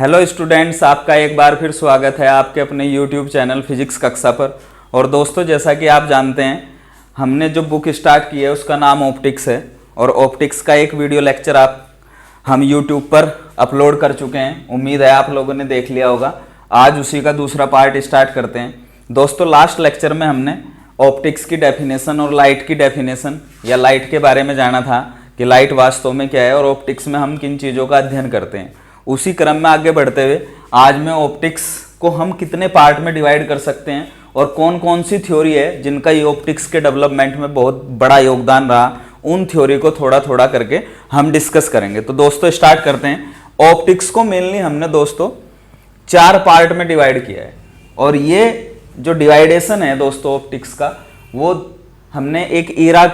Hello students, आपका एक बार फिर स्वागत है आपके अपने यूट्यूब चैनल फिजिक्स कक्षा पर। और दोस्तों, जैसा कि आप जानते हैं, हमने जो बुक स्टार्ट की है उसका नाम ऑप्टिक्स है। और ऑप्टिक्स का एक वीडियो लेक्चर हम यूट्यूब पर अपलोड कर चुके हैं। उम्मीद है आप लोगों ने देख लिया होगा। आज उसी का दूसरा पार्ट स्टार्ट करते हैं। दोस्तों, लास्ट लेक्चर में हमने ऑप्टिक्स की डेफिनेशन और लाइट की डेफिनेशन या लाइट के बारे में जाना था कि लाइट वास्तव में क्या है और ऑप्टिक्स में हम किन चीज़ों का अध्ययन करते हैं। उसी क्रम में आगे बढ़ते हुए आज मैं ऑप्टिक्स को हम कितने पार्ट में डिवाइड कर सकते हैं और कौन कौन सी थ्योरी है जिनका ये ऑप्टिक्स के डेवलपमेंट में बहुत बड़ा योगदान रहा, उन थ्योरी को थोड़ा थोड़ा करके हम डिस्कस करेंगे। तो दोस्तों स्टार्ट करते हैं। ऑप्टिक्स को मेनली हमने दोस्तों 4 पार्ट में डिवाइड किया है। और ये जो डिवाइडेशन है दोस्तों ऑप्टिक्स का, वो हमने एक ईरा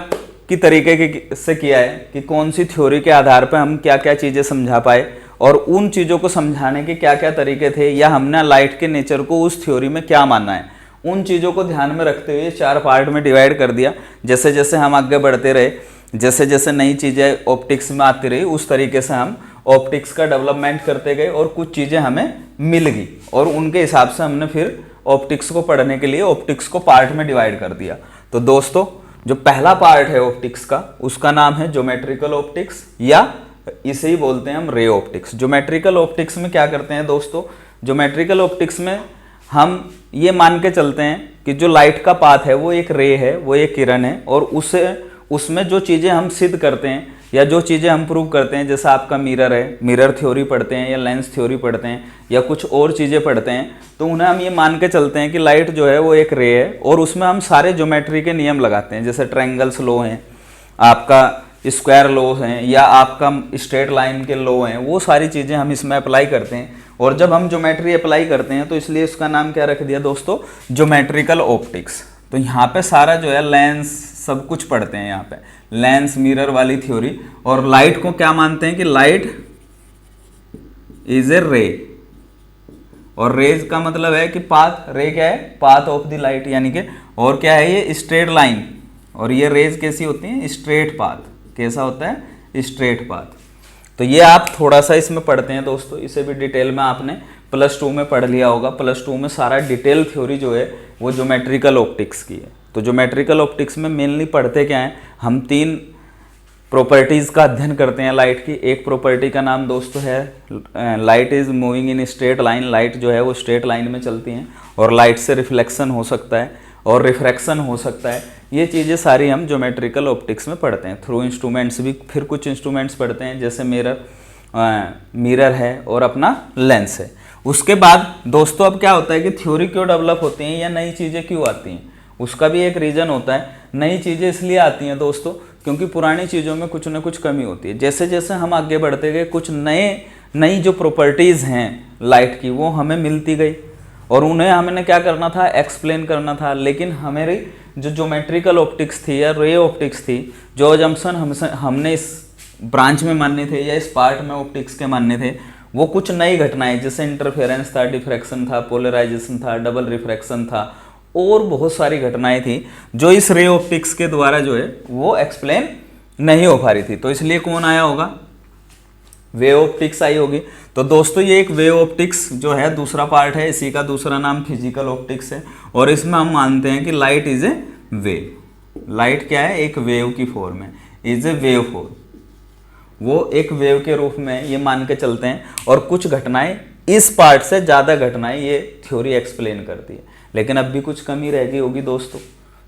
की तरीके से किया है कि कौन सी थ्योरी के आधार पर हम क्या क्या चीज़ें समझा पाए और उन चीज़ों को समझाने के क्या क्या तरीके थे, या हमने लाइट के नेचर को उस थ्योरी में क्या मानना है, उन चीज़ों को ध्यान में रखते हुए 4 पार्ट में डिवाइड कर दिया। जैसे जैसे हम आगे बढ़ते रहे, जैसे जैसे नई चीज़ें ऑप्टिक्स में आती रही, उस तरीके से हम ऑप्टिक्स का डेवलपमेंट करते गए और कुछ चीज़ें हमें मिल गई और उनके हिसाब से हमने फिर ऑप्टिक्स को पढ़ने के लिए ऑप्टिक्स को पार्ट में डिवाइड कर दिया। तो दोस्तों, जो पहला पार्ट है ऑप्टिक्स का, उसका नाम है ज्योमेट्रिकल ऑप्टिक्स, या इसे ही बोलते हैं हम रे ऑप्टिक्स। ज्योमेट्रिकल ऑप्टिक्स में क्या करते हैं दोस्तों? ज्योमेट्रिकल ऑप्टिक्स में हम ये मान के चलते हैं कि जो लाइट का पाथ है वो एक रे है, वो एक किरण है, और उसमें जो चीज़ें हम सिद्ध करते हैं या जो चीज़ें हम प्रूव करते हैं, जैसा आपका मिरर है, मिरर थ्योरी पढ़ते हैं या लेंस थ्योरी पढ़ते हैं या कुछ और चीज़ें पढ़ते हैं, तो उन्हें हम ये मान के चलते हैं कि लाइट जो है वो एक रे है और उसमें हम सारे ज्योमेट्री के नियम लगाते हैं। जैसे ट्रायंगल्स लॉ हैं, आपका स्क्वायर लॉ हैं, या आपका स्ट्रेट लाइन के लॉ हैं, वो सारी चीज़ें हम इसमें अप्लाई करते हैं। और जब हम ज्योमेट्री अप्लाई करते हैं तो इसलिए इसका नाम क्या रख दिया दोस्तों? Geometrical optics. तो यहाँ पे सारा जो है लेंस सब कुछ पढ़ते हैं, यहाँ पे लेंस मिरर वाली थ्योरी। और लाइट को क्या मानते हैं कि लाइट इज ए रे, और रेज का मतलब है कि पाथ, रे क्या है? पाथ ऑफ द लाइट, यानी कि और क्या है ये? Straight line. और ये रेज कैसी होती हैं? Straight path. कैसा होता है? Straight path. तो ये आप थोड़ा सा इसमें पढ़ते हैं दोस्तों, इसे भी डिटेल में आपने प्लस 2 में पढ़ लिया होगा। प्लस 2 में सारा डिटेल थ्योरी जो है वो ज्योमेट्रिकल ऑप्टिक्स की है। तो ज्योमेट्रिकल ऑप्टिक्स में मेनली पढ़ते क्या है? हम 3 प्रॉपर्टीज़ का अध्ययन करते हैं लाइट की। एक प्रॉपर्टी का नाम दोस्तों है light is moving in straight line. Light जो है वो स्ट्रेट लाइन में चलती हैं और लाइट से रिफ्लेक्शन हो सकता है और रिफ्रैक्शन हो सकता है। ये चीज़ें सारी हम ज्योमेट्रिकल ऑप्टिक्स में पढ़ते हैं। थ्रू इंस्ट्रूमेंट्स भी फिर कुछ इंस्ट्रूमेंट्स पढ़ते हैं, जैसे मिरर है और अपना लेंस है। उसके बाद दोस्तों अब क्या होता है कि थ्योरी क्यों डेवलप होती हैं या नई चीज़ें क्यों आती हैं, उसका भी एक रीज़न होता है। नई चीज़ें इसलिए आती हैं दोस्तों क्योंकि पुरानी चीज़ों में कुछ ना कुछ कमी होती है। जैसे जैसे हम आगे बढ़ते गए, कुछ नई जो प्रॉपर्टीज़ हैं लाइट की वो हमें मिलती गई और उन्हें हमने क्या करना था? एक्सप्लेन करना था। लेकिन हमारी जो ज्योमेट्रिकल ऑप्टिक्स थी या रे ऑप्टिक्स थी, जो अजम्पशन हमने इस ब्रांच में मानने थे या इस पार्ट में ऑप्टिक्स के मानने थे, वो कुछ नई घटनाएं, जैसे इंटरफेरेंस था, डिफ्रैक्शन था, पोलराइजेशन था, डबल रिफ्रैक्शन था, और बहुत सारी घटनाएं थी जो इस रे ऑप्टिक्स के द्वारा जो है वो एक्सप्लेन नहीं हो पा रही थी। तो इसलिए कौन आया होगा? वेव ऑप्टिक्स आई होगी। तो दोस्तों ये एक वेव ऑप्टिक्स जो है दूसरा पार्ट है, इसी का दूसरा नाम फिजिकल ऑप्टिक्स है। और इसमें हम मानते हैं कि light is a wave. Light क्या है? एक वेव की फॉर्म है, इज ए वेव फॉर्म। वो एक वेव के रूप में ये मान के चलते हैं। और कुछ घटनाएं, इस पार्ट से ज़्यादा घटनाएं ये थ्योरी एक्सप्लेन करती है। लेकिन अब भी कुछ कमी रह गई होगी दोस्तों।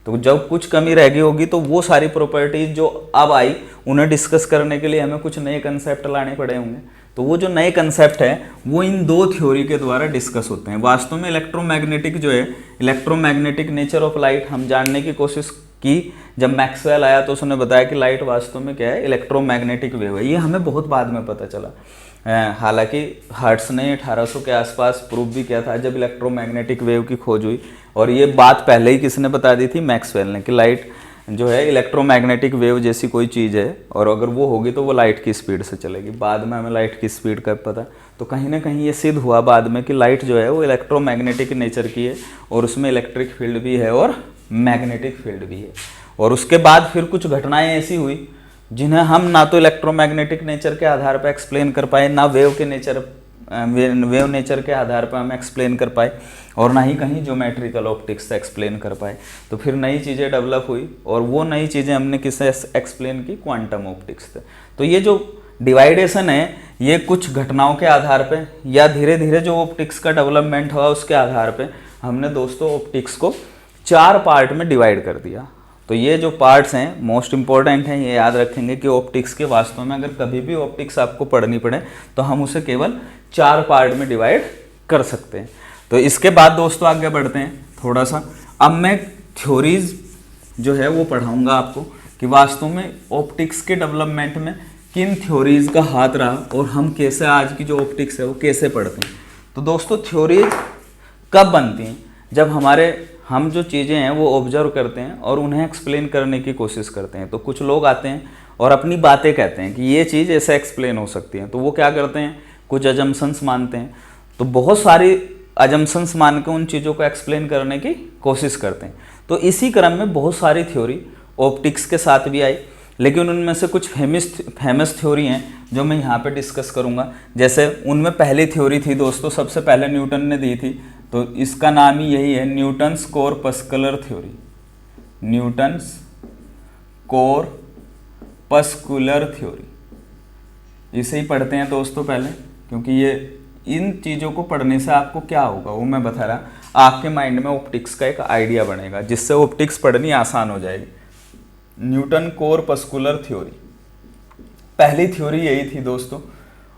तो जब कुछ कमी रह गई होगी तो वो सारी प्रॉपर्टीज जो अब आई, उन्हें डिस्कस करने के लिए हमें कुछ नए कंसेप्ट लाने पड़े होंगे। तो वो जो नए कंसेप्ट है वो इन 2 थ्योरी के द्वारा डिस्कस होते हैं। वास्तव में इलेक्ट्रोमैग्नेटिक जो है, इलेक्ट्रोमैग्नेटिक नेचर ऑफ लाइट हम जानने की कोशिश की। जब मैक्सवेल आया तो उसने बताया कि लाइट वास्तव में क्या है? इलेक्ट्रोमैग्नेटिक वेव है। ये हमें बहुत बाद में पता चला। हालांकि हर्ट्स ने 1800 के आसपास प्रूव भी किया था जब इलेक्ट्रोमैग्नेटिक वेव की खोज हुई। और ये बात पहले ही किसने बता दी थी? मैक्सवेल ने, कि लाइट जो है इलेक्ट्रोमैग्नेटिक वेव जैसी कोई चीज़ है और अगर वो होगी तो वो लाइट की स्पीड से चलेगी। बाद में हमें लाइट की स्पीड का पता, तो कहीं ना कहीं ये सिद्ध हुआ बाद में कि लाइट जो है वो इलेक्ट्रोमैग्नेटिक नेचर की है और उसमें इलेक्ट्रिक फील्ड भी है और मैग्नेटिक फील्ड भी है। और उसके बाद फिर कुछ घटनाएं ऐसी हुई जिन्हें हम ना तो इलेक्ट्रोमैग्नेटिक नेचर के आधार पर एक्सप्लेन कर पाए, ना वेव के नेचर वेव नेचर के आधार पर हम एक्सप्लेन कर पाए, और ना ही कहीं ज्योमेट्रिकल ऑप्टिक्स से एक्सप्लेन कर पाए। तो फिर नई चीज़ें डेवलप हुई, और वो नई चीज़ें हमने किससे एक्सप्लेन की? क्वांटम ऑप्टिक्स से। तो ये जो डिवाइडेशन है ये कुछ घटनाओं के आधार पे या धीरे धीरे जो ऑप्टिक्स का डेवलपमेंट हुआ उसके आधार पे हमने दोस्तों ऑप्टिक्स को 4 पार्ट में डिवाइड कर दिया। तो ये जो पार्ट्स हैं मोस्ट इंपॉर्टेंट हैं, ये याद रखेंगे कि ऑप्टिक्स के वास्तव में अगर कभी भी ऑप्टिक्स आपको पढ़नी पड़े तो हम उसे केवल 4 पार्ट में डिवाइड कर सकते हैं। तो इसके बाद दोस्तों आगे बढ़ते हैं थोड़ा सा। अब मैं थ्योरीज जो है वो पढ़ाऊंगा आपको कि वास्तव में ऑप्टिक्स के डेवलपमेंट में किन थ्योरीज का हाथ रहा और हम कैसे आज की जो ऑप्टिक्स है वो कैसे पढ़ते हैं। तो दोस्तों थ्योरीज कब बनती हैं? जब हम जो चीज़ें हैं वो ऑब्जर्व करते हैं और उन्हें एक्सप्लेन करने की कोशिश करते हैं। तो कुछ लोग आते हैं और अपनी बातें कहते हैं कि ये चीज़ ऐसे एक्सप्लेन हो सकती है। तो वो क्या करते हैं? कुछ अजम्पशंस मानते हैं। तो बहुत सारी अजम्पशंस मान के उन चीज़ों को एक्सप्लेन करने की कोशिश करते हैं। तो इसी क्रम में बहुत सारी थ्योरी ऑप्टिक्स के साथ भी आई, लेकिन उनमें से कुछ फेमस थ्योरी हैं जो मैं यहाँ पे डिस्कस करूँगा। जैसे उनमें पहली थ्योरी थी दोस्तों, सबसे पहले न्यूटन ने दी थी, तो इसका नाम ही यही है Newton's corpuscular theory. Newton's corpuscular theory, इसे ही पढ़ते हैं दोस्तों पहले, क्योंकि ये इन चीज़ों को पढ़ने से आपको क्या होगा वो मैं बता रहा, आपके माइंड में ऑप्टिक्स का एक आइडिया बनेगा जिससे ऑप्टिक्स पढ़नी आसान हो जाएगी। न्यूटन कॉर्पस्कुलर थ्योरी, पहली थ्योरी यही थी दोस्तों,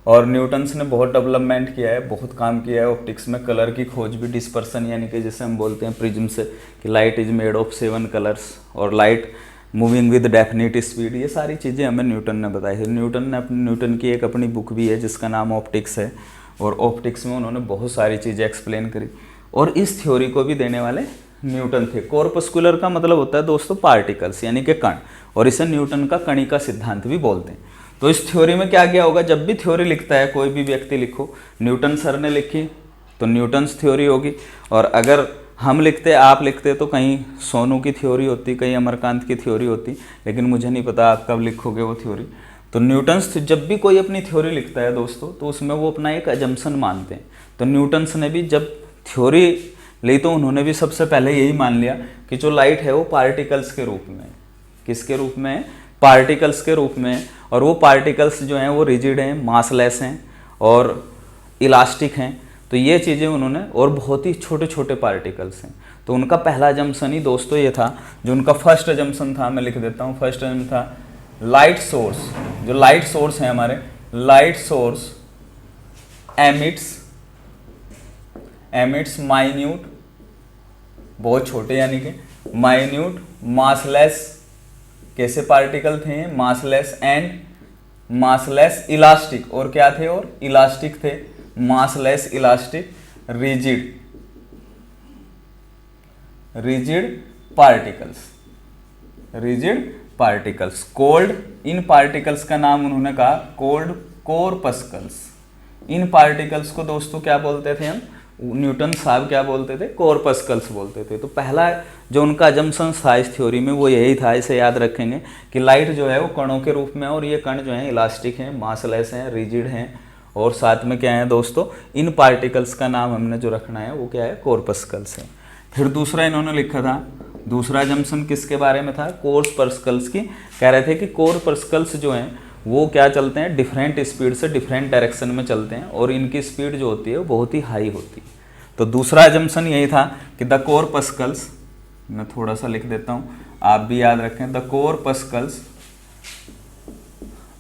और न्यूटन्स ने बहुत डेवलपमेंट किया है, बहुत काम किया है ऑप्टिक्स में। कलर की खोज भी डिस्पर्सन यानी कि जैसे हम बोलते हैं प्रिज्म से कि light is made of 7 colours और light moving with definite speed, ये सारी चीज़ें हमें न्यूटन ने बताई है। न्यूटन की एक अपनी बुक भी है जिसका नाम ऑप्टिक्स है, और ऑप्टिक्स में उन्होंने बहुत सारी चीज़ें एक्सप्लेन करी, और इस थ्योरी को भी देने वाले न्यूटन थे। कॉर्पस्कुलर का मतलब होता है दोस्तों पार्टिकल्स यानी कि कण, और इसे न्यूटन का कणिका सिद्धांत भी बोलते हैं। तो इस थ्योरी में क्या किया होगा? जब भी थ्योरी लिखता है कोई भी व्यक्ति लिखो, न्यूटन सर ने लिखी तो न्यूटन्स थ्योरी होगी, और अगर हम लिखते आप लिखते तो कहीं सोनू की थ्योरी होती, कहीं अमरकांत की थ्योरी होती, लेकिन मुझे नहीं पता आप कब लिखोगे वो थ्योरी। तो न्यूटन्स जब भी कोई अपनी थ्योरी लिखता है दोस्तों तो उसमें वो अपना एक अजम्पशन मानते हैं। तो न्यूटन्स ने भी जब थ्योरी ली तो उन्होंने भी सबसे पहले यही मान लिया कि जो लाइट है वो पार्टिकल्स के रूप में, किसके रूप में है? पार्टिकल्स के रूप में। और वो पार्टिकल्स जो हैं वो रिजिड हैं, मासलेस हैं और इलास्टिक हैं। तो ये चीज़ें उन्होंने, और बहुत ही छोटे छोटे पार्टिकल्स हैं। तो उनका पहला अजम्पशन ही दोस्तों ये था, जो उनका फर्स्ट अजम्पशन था, मैं लिख देता हूँ। फर्स्ट अजम्पशन था लाइट सोर्स, जो लाइट सोर्स है हमारे, लाइट सोर्स एमिट्स माइन्यूट, बहुत छोटे यानी कि माइन्यूट मासलेस, कैसे पार्टिकल थे? मासलेस एंड मासलेस इलास्टिक, और क्या थे? और इलास्टिक थे। Massless elastic rigid particles called, इन पार्टिकल्स का नाम उन्होंने कहा कोल्ड कॉर्पस्कल्स। इन पार्टिकल्स को दोस्तों क्या बोलते थे हम? न्यूटन साहब क्या बोलते थे? कॉर्पस्कल्स बोलते थे। तो पहला जो उनका अजम्पशन था इस थ्योरी में वो यही था, इसे याद रखेंगे कि लाइट जो है वो कणों के रूप में, और ये कण जो हैं इलास्टिक हैं, मासलेस हैं, रिजिड हैं, और साथ में क्या है दोस्तों? इन पार्टिकल्स का नाम हमने जो रखना है वो क्या है? कॉर्पस्कल्स है। फिर दूसरा इन्होंने लिखा था, दूसरा अजम्पशन किसके बारे में था? कॉर्पस्कल्स की। कह रहे थे कि कॉर्पस्कल्स जो हैं वो क्या चलते हैं? डिफरेंट स्पीड से डिफरेंट डायरेक्शन में चलते हैं, और इनकी स्पीड जो होती है वो बहुत ही हाई होती है। तो दूसरा अजम्पशन यही था कि द कॉर्पस्कल्स, मैं थोड़ा सा लिख देता हूँ आप भी याद रखें, the corpuscles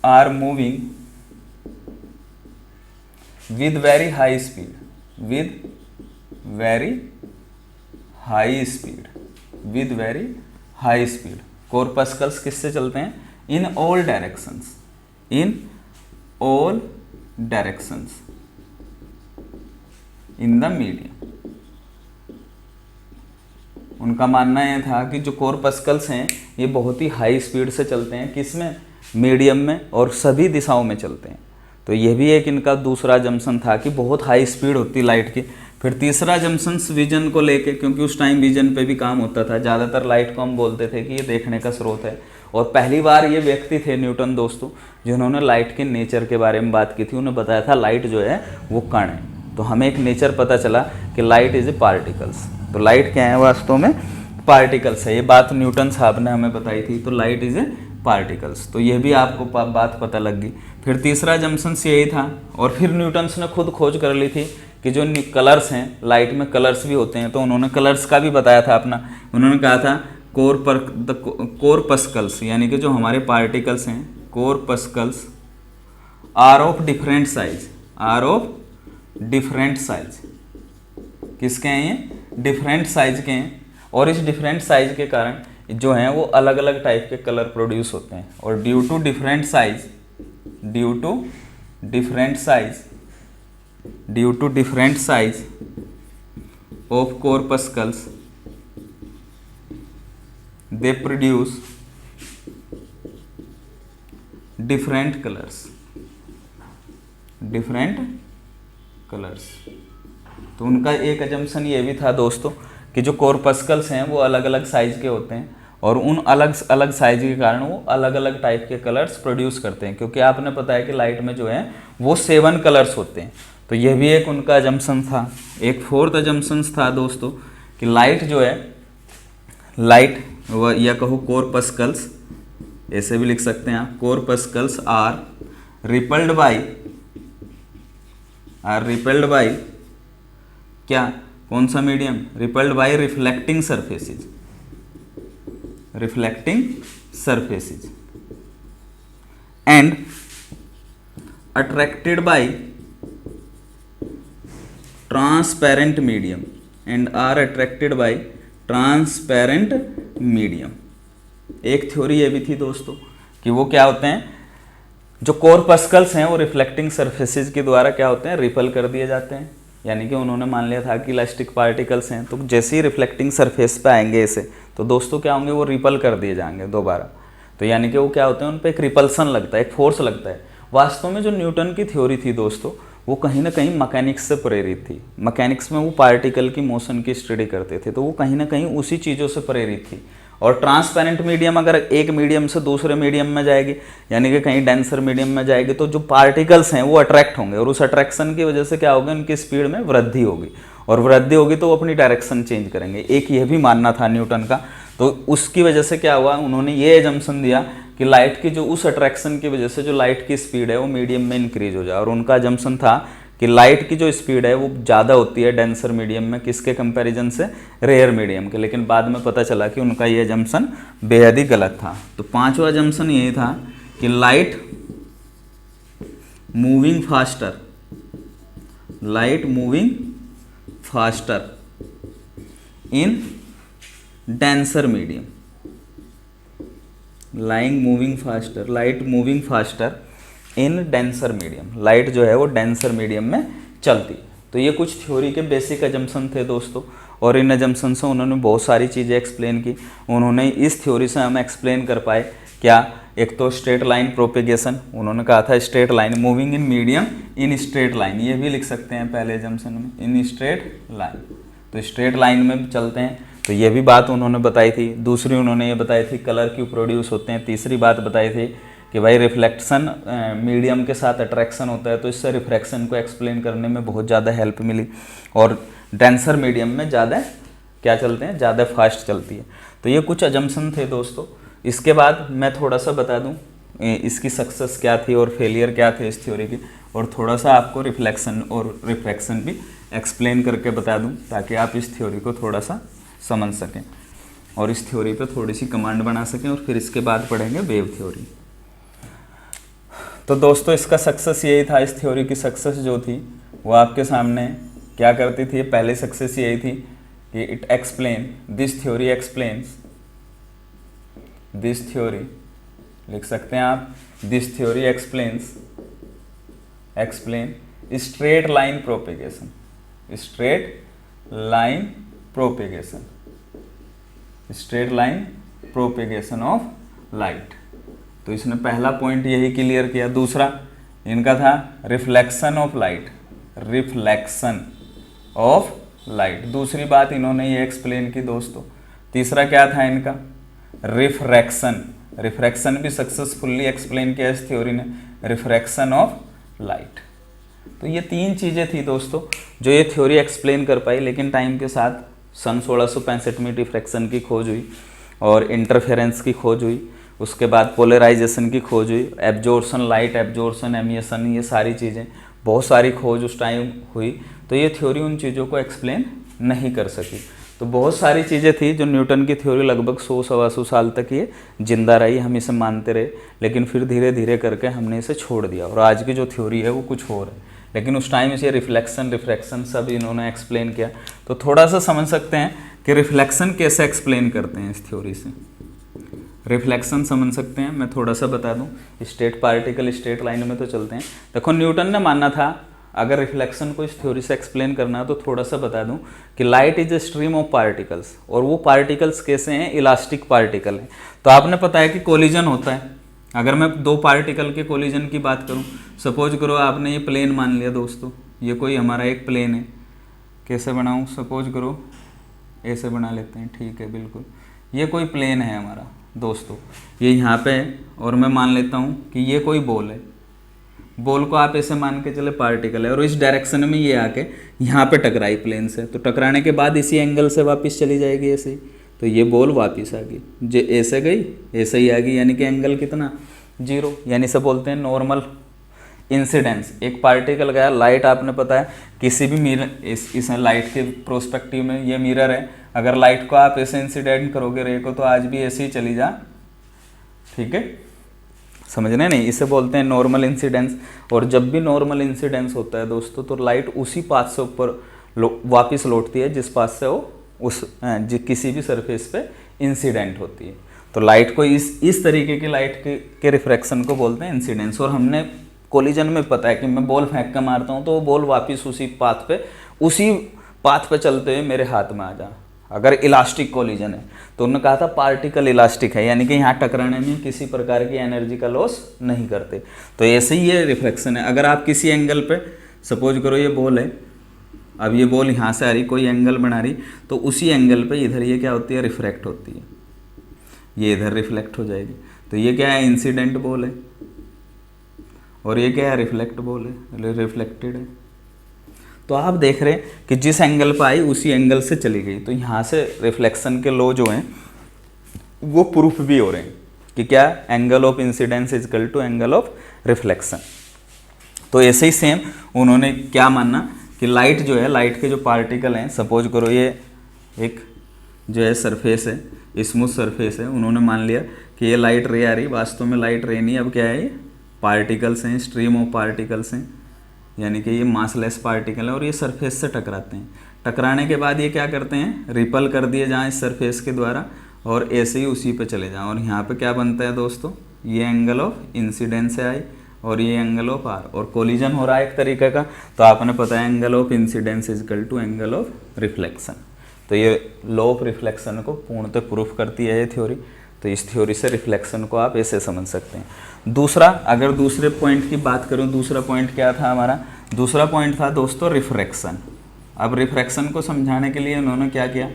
are moving with very high speed, with very high speed. Corpuscles किससे चलते हैं? In all directions in the medium. उनका मानना यह था कि जो कॉर्पस्कल्स हैं ये बहुत ही हाई स्पीड से चलते हैं, किसमें? मीडियम में, और सभी दिशाओं में चलते हैं। तो यह भी एक इनका दूसरा अजम्पशन था कि बहुत हाई स्पीड होती लाइट की। फिर तीसरा अजम्पशन विजन को लेके, क्योंकि उस टाइम विजन पे भी काम होता था, ज़्यादातर लाइट को हम बोलते थे कि ये देखने का स्रोत है, और पहली बार ये व्यक्ति थे न्यूटन दोस्तों जिन्होंने लाइट के नेचर के बारे में बात की थी। उन्हें बताया था लाइट जो है वो कण है। तो हमें एक नेचर पता चला कि लाइट इज ए पार्टिकल्स। तो लाइट क्या है वास्तव में, पार्टिकल्स है। ये बात न्यूटन साहब ने हमें बताई थी। तो लाइट इज ए पार्टिकल्स, तो ये भी आपको बात पता लग गई। फिर तीसरा जम्पशंस यही था। और फिर न्यूटन्स ने खुद खोज कर ली थी कि जो कलर्स हैं, लाइट में कलर्स भी होते हैं, तो उन्होंने कलर्स का भी बताया था अपना। उन्होंने कहा था कोरपस्कल्स, यानी कि जो हमारे पार्टिकल्स हैं, corpuscles are of different size, are of different size. किसके हैं ये? डिफरेंट साइज के हैं। और इस डिफरेंट साइज के कारण जो हैं वो अलग अलग टाइप के कलर प्रोड्यूस होते हैं। और due to different size, due to different size, due to different size of corpuscles they produce different colors, different colors। तो उनका एक अजम्पशन ये भी था दोस्तों कि जो कॉर्पस्कल्स हैं वो अलग अलग साइज के होते हैं और उन अलग अलग साइज के कारण वो अलग अलग टाइप के कलर्स प्रोड्यूस करते हैं। क्योंकि आपने पता है कि लाइट में जो है वो 7 कलर्स होते हैं। तो यह भी एक उनका अजम्पशन था। एक फोर्थ अजम्पशन था दोस्तों कि लाइट जो है, लाइट या कहो कॉर्पस्कल्स, ऐसे भी लिख सकते हैं आप, कॉर्पस्कल्स आर रिपल्ड बाय क्या, कौन सा medium? Repelled by reflecting surfaces, reflecting surfaces and attracted by transparent medium, and are attracted by transparent medium. एक थ्योरी ये भी थी दोस्तों कि वो क्या होते हैं, जो कॉर्पस्कल्स हैं वो रिफ्लेक्टिंग सरफेसेज के द्वारा क्या होते हैं, रिपल कर दिए जाते हैं। यानी कि उन्होंने मान लिया था कि इलास्टिक पार्टिकल्स हैं, तो जैसे ही रिफ्लेक्टिंग सरफेस पे आएंगे ऐसे, तो दोस्तों क्या होंगे, वो रिपल कर दिए जाएंगे दोबारा। तो यानी कि वो क्या होते हैं, उन पर एक रिपल्सन लगता है, एक फोर्स लगता है। वास्तव में जो न्यूटन की थ्योरी थी दोस्तों वो कहीं ना कहीं मैकेनिक्स से प्रेरित थी। मैकेनिक्स में वो पार्टिकल की मोशन की स्टडी करते थे, तो वो कहीं ना कहीं उसी चीज़ों से प्रेरित थी। और ट्रांसपेरेंट मीडियम अगर एक मीडियम से दूसरे मीडियम में जाएगी, यानी कि कहीं डेंसर मीडियम में जाएगी, तो जो पार्टिकल्स हैं वो अट्रैक्ट होंगे और उस अट्रैक्शन की वजह से क्या होगा, उनकी स्पीड में वृद्धि होगी। और वृद्धि होगी तो वो अपनी डायरेक्शन चेंज करेंगे। एक यह भी मानना था न्यूटन का। तो उसकी वजह से क्या हुआ, उन्होंने ये एजम्पशन दिया कि लाइट की जो उस अट्रैक्शन की वजह से जो लाइट की स्पीड है वो मीडियम में इंक्रीज हो जाए। और उनका एजम्पशन था कि लाइट की जो स्पीड है वो ज़्यादा होती है डेंसर मीडियम में, किसके कंपैरिजन से, रेयर मीडियम के। लेकिन बाद में पता चला कि उनका ये एजम्पशन बेहद ही गलत था। तो पांचवा एजम्पशन यही था कि light moving faster, light moving faster in denser medium, light moving faster in denser medium. Light जो है वो डेंसर मीडियम में चलती। तो ये कुछ थ्योरी के बेसिक एजम्पशन थे दोस्तों। और इन एजम्पशन से उन्होंने बहुत सारी चीज़ें एक्सप्लेन की। उन्होंने इस थ्योरी से हम एक्सप्लेन कर पाए क्या, एक तो स्ट्रेट लाइन प्रोपेगेशन, उन्होंने कहा था straight line moving in medium in straight line, ये भी लिख सकते हैं पहले एजम्पशन में, इन स्ट्रेट लाइन। तो स्ट्रेट लाइन में चलते हैं, तो ये भी बात उन्होंने बताई थी। दूसरी उन्होंने ये बताई थी कलर क्यों प्रोड्यूस होते हैं। तीसरी बात बताई थी कि भाई रिफ्लेक्शन मीडियम के साथ अट्रैक्शन होता है, तो इससे रिफ्रैक्शन को एक्सप्लेन करने में बहुत ज़्यादा हेल्प मिली। और डेंसर मीडियम में ज़्यादा क्या चलते हैं, ज़्यादा फास्ट चलती है। तो ये कुछ अजम्पशन थे दोस्तों। इसके बाद मैं थोड़ा सा बता दूं इसकी सक्सेस क्या थी और फेलियर क्या थे इस थ्योरी की, और थोड़ा सा आपको रिफ्लेक्शन और रिफ्रैक्शन भी एक्सप्लेन करके बता दूं, ताकि आप इस थ्योरी को थोड़ा सा समझ सकें और इस थ्योरी पे थोड़ी सी कमांड बना सकें। और फिर इसके बाद पढ़ेंगे वेव थ्योरी। तो दोस्तों इसका सक्सेस यही था, इस थ्योरी की सक्सेस जो थी वो आपके सामने क्या करती थी। पहली सक्सेस यही थी कि it explain, this theory explains, this theory लिख सकते हैं आप, this theory explain straight line propagation, straight line propagation, straight line propagation of light. तो इसने पहला पॉइंट यही क्लियर किया। दूसरा इनका था reflection of light, reflection of light, दूसरी बात इन्होंने ये एक्सप्लेन की दोस्तों। तीसरा क्या था इनका, रिफ्रैक्शन, रिफ्रैक्शन भी सक्सेसफुली एक्सप्लेन किया इस थ्योरी ने, रिफ्रैक्शन ऑफ लाइट। तो ये 3 चीज़ें थी दोस्तों जो ये थ्योरी एक्सप्लेन कर पाई, लेकिन टाइम के साथ सन 1665 में डिफ्रैक्शन की खोज हुई और इंटरफेरेंस की खोज हुई, उसके बाद पोलराइजेशन की खोज हुई, एब्जॉर्प्शन, लाइट एब्जॉर्प्शन, एमिशन, ये सारी चीज़ें, बहुत सारी खोज उस टाइम हुई। तो ये थ्योरी उन चीज़ों को एक्सप्लेन नहीं कर सकी। तो बहुत सारी चीज़ें थी जो न्यूटन की थ्योरी लगभग 100-125 साल तक ये जिंदा रही, हम इसे मानते रहे, लेकिन फिर धीरे धीरे करके हमने इसे छोड़ दिया और आज की जो थ्योरी है वो कुछ और है। लेकिन उस टाइम इसे रिफ्लेक्शन, रिफ्रैक्शन सब इन्होंने एक्सप्लेन किया। तो थोड़ा सा समझ सकते हैं कि रिफ्लेक्शन कैसे एक्सप्लेन करते हैं इस थ्योरी से। रिफ्लेक्शन समझ सकते हैं, मैं थोड़ा सा बता दूं, स्ट्रेट पार्टिकल स्ट्रेट लाइन में तो चलते हैं। देखो न्यूटन ने माना था अगर रिफ्लेक्शन को इस थ्योरी से एक्सप्लेन करना है तो थोड़ा सा बता दूं कि light is a stream of particles, और वो पार्टिकल्स कैसे हैं, इलास्टिक पार्टिकल हैं। तो आपने पता है कि कोलिजन होता है, अगर मैं 2 पार्टिकल के कोलिजन की बात करूं, सपोज करो आपने ये प्लेन मान लिया दोस्तों, ये कोई हमारा एक प्लेन है, कैसे बनाऊं, सपोज करो ऐसे बना लेते हैं, ठीक है बिल्कुल, ये कोई प्लेन है हमारा दोस्तों, ये यहाँ पे है, और मैं मान लेता हूँ कि ये कोई बॉल है, बॉल को आप ऐसे मान के चले पार्टिकल है, और इस डायरेक्शन में ये आके यहाँ पे टकराई प्लेन से, तो टकराने के बाद इसी एंगल से वापस चली जाएगी ऐसे ही, तो ये बॉल वापस आ गई, जो ऐसे गई ऐसे ही आ गई, यानी कि एंगल कितना 0, यानी से बोलते हैं नॉर्मल इंसिडेंस। एक पार्टिकल गया, लाइट आपने पता है किसी भी मिरर, इस लाइट के प्रोस्पेक्टिव में ये मिरर है, अगर लाइट को आप ऐसे इंसिडेंट करोगे रे को, तो आज भी ऐसे ही चली जा, ठीक है, समझने नहीं, इसे बोलते हैं नॉर्मल इंसिडेंस। और जब भी नॉर्मल इंसिडेंस होता है दोस्तों, तो लाइट उसी पाथ से ऊपर वापस लौटती है जिस पाथ से वो किसी भी सरफेस पे इंसिडेंट होती है। तो लाइट को इस तरीके की लाइट के रिफ्रैक्शन को बोलते हैं इंसिडेंस। और हमने कोलिजन में पता है कि मैं बॉल फेंक कर मारता हूँ तो वो बॉल वापस उसी पाथ पे चलते हुए मेरे हाथ में आ जा, अगर इलास्टिक कोलिजन है। तो उन्होंने कहा था पार्टिकल इलास्टिक है, यानी कि यहाँ टकराने में किसी प्रकार की एनर्जी का लॉस नहीं करते। तो ऐसे ही ये रिफ्लेक्शन है, अगर आप किसी एंगल पे, सपोज करो ये बॉल है, अब ये बॉल यहाँ से आ रही, कोई एंगल बना रही, तो उसी एंगल पे इधर ये क्या होती है, रिफ्रैक्ट होती है, ये इधर रिफ्लेक्ट हो जाएगी। तो ये क्या है, इंसिडेंट बॉल है, और ये क्या है, रिफ्लेक्ट बॉल है, रिफ्लेक्टेड है। तो आप देख रहे हैं कि जिस एंगल पर आई उसी एंगल से चली गई। तो यहाँ से रिफ्लेक्शन के लॉ जो हैं वो प्रूफ भी हो रहे हैं कि क्या, angle of incidence is equal to angle of reflection. तो ऐसे ही सेम उन्होंने क्या मानना कि लाइट जो है, लाइट के जो पार्टिकल हैं, सपोज करो ये एक जो है सरफेस है, स्मूथ सरफेस है, उन्होंने मान लिया कि ये लाइट रे आ रही, वास्तव में लाइट रे नहीं, अब क्या है, ये पार्टिकल्स हैं, स्ट्रीम ऑफ पार्टिकल्स हैं, यानी कि ये मासलेस पार्टिकल है, और ये सरफेस से टकराते हैं। टकराने के बाद ये क्या करते हैं, रिपल कर दिए जाएँ इस सरफेस के द्वारा, और ऐसे ही उसी पे चले जाएँ, और यहाँ पे क्या बनता है दोस्तों, ये एंगल ऑफ इंसिडेंस है आई, और ये एंगल ऑफ आर, और कोलिजन हो रहा है एक तरीके का। तो आपने पता है angle of incidence is equal to angle of reflection. तो ये लॉ ऑफ रिफ्लेक्शन को पूर्णतः प्रूफ करती है ये थ्योरी। तो इस थ्योरी से रिफ्लेक्शन को आप ऐसे समझ सकते हैं। दूसरा, अगर दूसरे पॉइंट की बात करूं, दूसरा पॉइंट क्या था हमारा, दूसरा पॉइंट था दोस्तों रिफ्रैक्शन। अब रिफ्रैक्शन को समझाने के लिए इन्होंने क्या किया,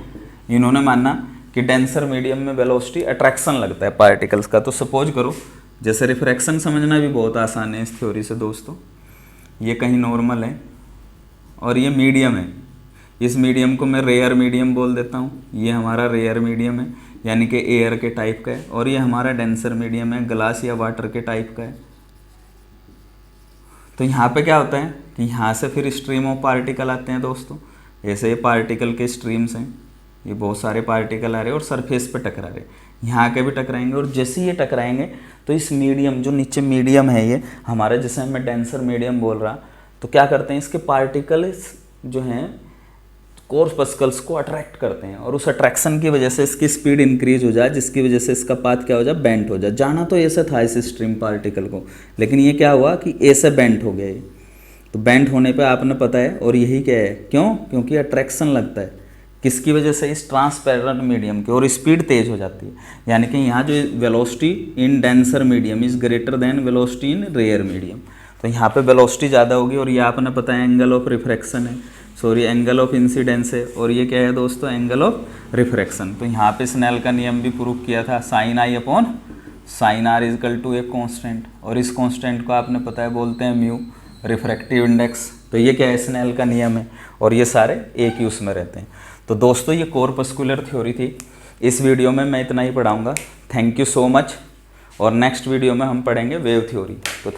इन्होंने माना कि डेंसर मीडियम में वेलोसिटी अट्रैक्शन लगता है पार्टिकल्स का। तो सपोज करो, जैसे रिफ्रैक्शन समझना भी बहुत आसान है इस थ्योरी से दोस्तों, ये कहीं नॉर्मल है और ये मीडियम है, इस मीडियम को मैं रेयर मीडियम बोल देता हूँ, ये हमारा रेयर मीडियम है, यानी कि एयर के टाइप का है, और ये हमारा डेंसर मीडियम है, ग्लास या वाटर के टाइप का है। तो यहाँ पे क्या होता है कि यहाँ से फिर स्ट्रीम ऑफ पार्टिकल आते हैं दोस्तों, ऐसे ये पार्टिकल के स्ट्रीम्स हैं, ये बहुत सारे पार्टिकल आ रहे हैं और सरफेस पे टकरा रहे हैं, यहाँ के भी टकराएंगे, और जैसे ये टकराएंगे तो इस मीडियम, जो नीचे मीडियम है ये हमारा, जैसे मैं डेंसर मीडियम बोल रहा, तो क्या करते हैं, इसके पार्टिकल्स जो हैं कोर्पस्कल्स को अट्रैक्ट करते हैं, और उस अट्रैक्शन की वजह से इसकी स्पीड इंक्रीज हो जाए, जिसकी वजह से इसका पाथ क्या हो जाए, बेंट हो जाए। जाना तो ऐसे था इस स्ट्रीम पार्टिकल को, लेकिन ये क्या हुआ कि ऐसे बेंट हो गया ये। तो बेंट होने पे आपने पता है, और यही क्या है, क्यों, क्योंकि अट्रैक्शन लगता है, किसकी वजह से, इस ट्रांसपेरेंट मीडियम की, और स्पीड तेज हो जाती है। यानी कि यहाँ जो velocity in denser medium is greater than velocity in rare medium. तो यहाँ पे वेलोसिटी ज़्यादा होगी, और ये आपने पता है एंगल ऑफ रिफ्रैक्शन है, सॉरी एंगल ऑफ इंसिडेंस है, और ये क्या है दोस्तों, एंगल ऑफ रिफ्रैक्शन। तो यहाँ पे स्नेल का नियम भी प्रूव किया था, sine i upon sine r is equal to एक कांस्टेंट, और इस कांस्टेंट को आपने पता है बोलते हैं म्यू, रिफ्रैक्टिव इंडेक्स। तो ये क्या है, स्नेल का नियम है, और ये सारे एक ही उसमें रहते हैं। तो दोस्तों ये कॉर्पस्कुलर थ्योरी थी। इस वीडियो में मैं इतना ही पढ़ाऊँगा। Thank you so much. और नेक्स्ट वीडियो में हम पढ़ेंगे वेव थ्योरी। तो